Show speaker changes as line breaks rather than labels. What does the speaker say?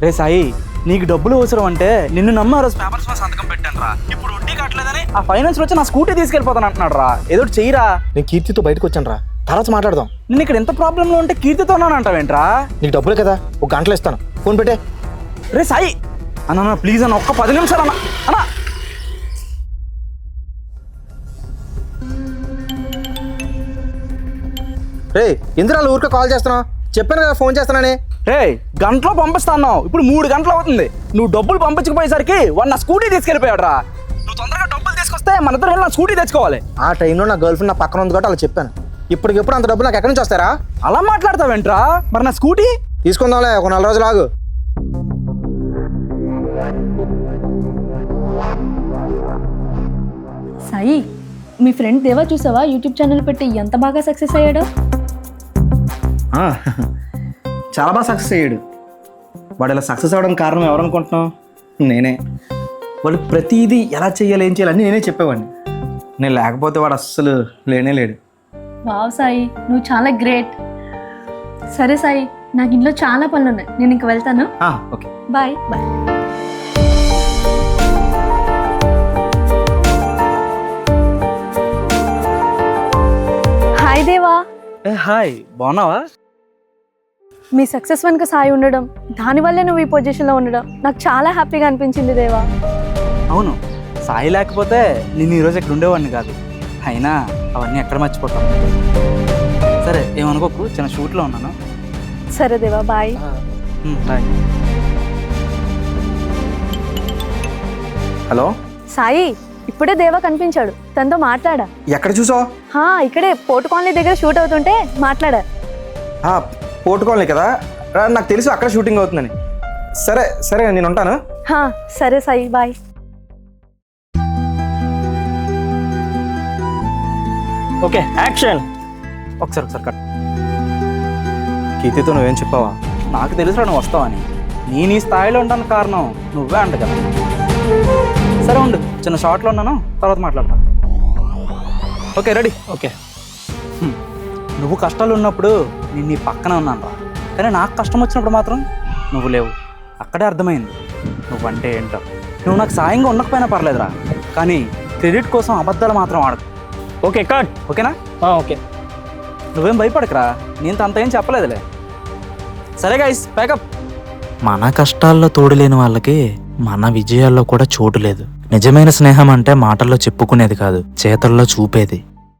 రే సాయి, నీకు డబ్బులు అవసరం అంటే నిన్ను నమ్మి ఆ రోజు పేపర్స్ మీద సంతకం పెట్టాను రా. ఇప్పుడు వడ్డీ కట్టలేదని ఆ ఫైనాన్స్ వచ్చి నా స్కూటీ తీసుకెళ్ళిపోతాను అంటున్నాడు రా. ఏదో ఒకటి చెయ్యరా.
నేను కీర్తితో బయటకు వచ్చాను రా, తర్వాత మాట్లాడదాం.
నేను ఇక్కడ ఎంత ప్రాబ్లంలో ఉంటే కీర్తితో అంటావేంట్రా?
నీకు డబ్బులే కదా, ఒక గంటలో ఇస్తాను, ఫోన్ పెట్టే.
రే సాయి అన్న ప్లీజ్ అన్న, ఒక్క 10 నిమిషాలు అన్న. అన్నా
రే ఎందుకు ఊరికే కాల్ చేస్తున్నావు? చెప్పాను కదా ఫోన్ చేస్తానని.
రే గంటలో పంపిస్తాను, ఇప్పుడు 3 గంటలు అవుతుంది. నువ్వు డబ్బులు పంపించకపోయేసరికి వాడు నా స్కూటీ తీసుకెళ్ళిపోయాడు రా. నువ్వు తొందరగా డబ్బులు తీసుకొస్తే మన ఇద్దరు వెళ్ళి నా స్కూటీ తెచ్చుకోవాలి.
ఆ టైంలో నా గర్ల్ ఫ్రెండ్ నా పక్కన ఉంది కాబట్టి అలా చెప్పాను. ఇప్పటికిప్పుడు అంత డబ్బులు నాకు ఎక్కడి నుంచి వస్తారా?
అలా మాట్లాడతావేంట్రా? మరి నా స్కూటీ
తీసుకుందాంలే, ఒక 4 రోజులు ఆగు.
సాయి, మీ ఫ్రెండ్ దేవా చూసావా యూట్యూబ్ ఛానల్ పెట్టి ఎంత బాగా సక్సెస్ అయ్యాడో?
చాలా బాగా సక్సెస్ అయ్యాడు. వాడు ఇలా సక్సెస్ అవ్వడం కారణం ఎవరు అనుకుంటున్నావు? నేనే. వాడు ప్రతిదీ ఎలా చేయాలి, ఏం చేయాలి అన్నీ నేనే చెప్పేవాడిని. నేను లేకపోతే వాడు అస్సలు లేనే లేడు.
వావ్ సాయి, నువ్వు చాలా గ్రేట్. సరే సాయి, నాకు ఇంట్లో చాలా పనులు ఉన్నాయి, నేను ఇంక వెళ్తాను.
Okay
bye bye. Hi Deva.
Hi, బాగున్నావా?
మీ సక్సెస్ వెనుక సాయి ఉండడం, దానివల్లే నువ్వు ఈ పొజిషన్లో ఉండడం నాకు చాలా హ్యాపీగా అనిపించింది దేవా.
అవును, సాయి లేకపోతే నేను ఈరోజు ఇక్కడ ఉండేవాడిని కాదు. అయినా అవన్నీ ఎక్కడ మర్చిపోతాం. సరే ఏమనుకోకు, చిన్న షూట్లో ఉన్నాను.
సరే దేవా, బాయ్.
బాయ్. హలో
సాయి, ఇప్పుడే దేవా కనిపించాడు, తనతో మాట్లాడా.
ఎక్కడ చూసావు?
ఇక్కడే పోర్ట్ కాలనీ దగ్గర షూట్ అవుతుంటే మాట్లాడా.
పోర్టుకోవాలి కదా, నాకు తెలుసు అక్కడ షూటింగ్ అవుతుందని. సరే సరే నేను ఉంటాను.
సరే సాయి, బాయ్.
Okay action. ఒకసారి కట్. కీర్తితో నువ్వేం చెప్పావా? నాకు తెలుసురా నువ్వు వస్తావని. నేను ఈ స్థాయిలో ఉండడానికి కారణం నువ్వే అంట కదా. సరే ఉండు, చిన్న షార్ట్లో ఉన్నాను, తర్వాత మాట్లాడతాను. Okay ready. ఓకే. నువ్వు కష్టాలు ఉన్నప్పుడు నేను నీ పక్కన ఉన్నాను రా, కానీ నాకు కష్టం వచ్చినప్పుడు మాత్రం నువ్వు లేవు. అక్కడే అర్థమైంది నువ్వంటే ఏంటో. నువ్వు నాకు సాయంగా ఉండకపోయినా పర్లేదురా, కానీ క్రెడిట్ కోసం అబద్ధాలు మాత్రం ఆడకు. Okay cut. ఓకేనా? ఓకే. నువ్వేం భయపడకరా, నేను అంత ఏం చెప్పలేదులే. సరే గైస్, ప్యాకప్.
మన కష్టాల్లో తోడు లేని వాళ్ళకి మన విజయాల్లో కూడా చోటు లేదు. నిజమైన స్నేహం అంటే మాటల్లో చెప్పుకునేది కాదు, చేతల్లో చూపేది.